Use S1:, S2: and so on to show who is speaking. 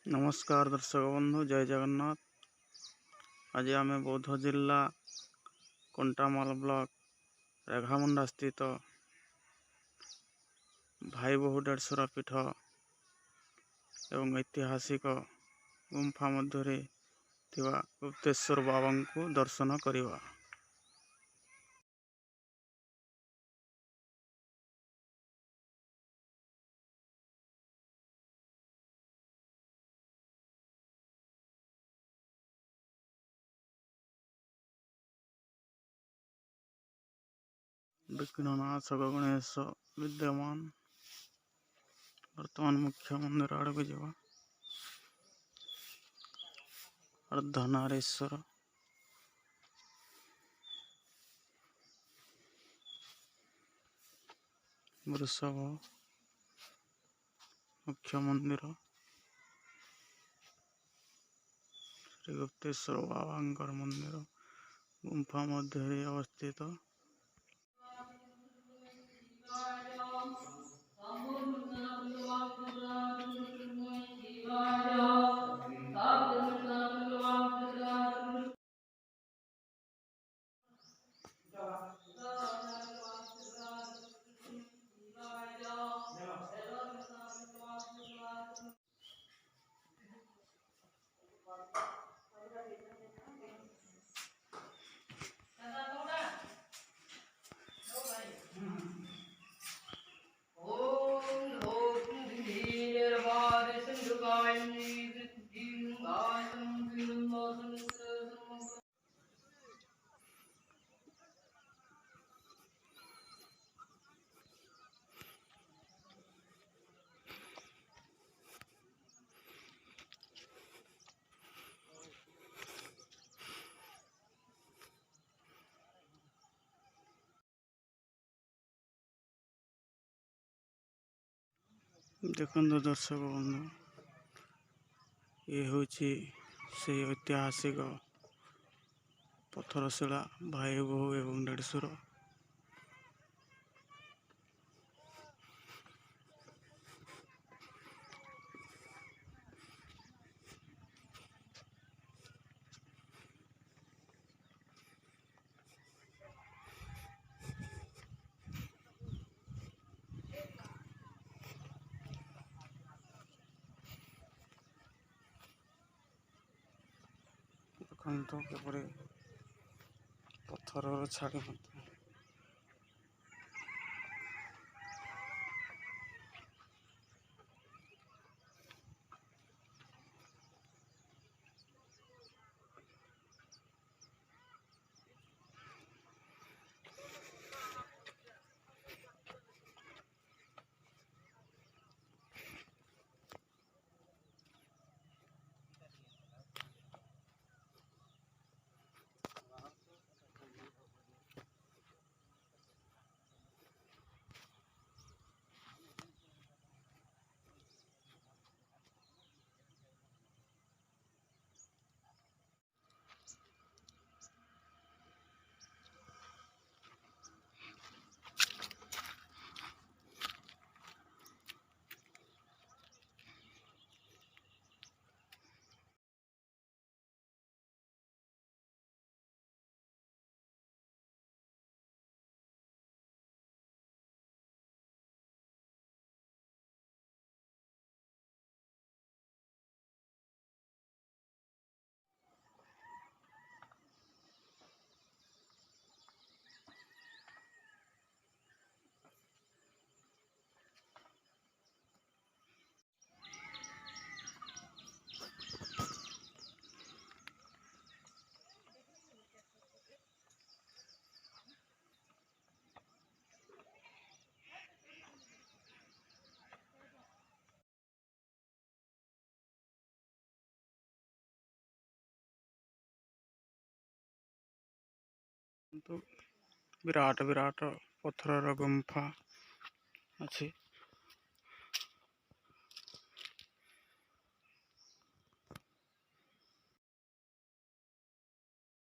S1: नमस्कार दर्शक बंधु, जय जगन्नाथ। आज आम बौद्ध जिला कंटामाल ब्लॉक रेघामुंडा स्थित भाई बहु डेढ़शुरा पीठ एवं ऐतिहासिक गुंफा मध्य गुप्तेश्वर बाबा को दर्शन करवा। विघ्ननाश गणेश विद्यमान। वर्तमान मुख्य मंदिर आड़ को जावा। अर्धनारीश्वर वृषभ मुख्य मंदिर श्री गुप्तेश्वर बाबा मंदिर गुंफा मध्य अवस्थित। देखो दर्शक बंधु, ये हूँ से ऐतिहासिक पत्थरशिला भाई बहु एवं डेढ़शुर। देखो केपरि पत्थर छाड़ी तो विराट विराट पत्थर गुंफा अच्छी।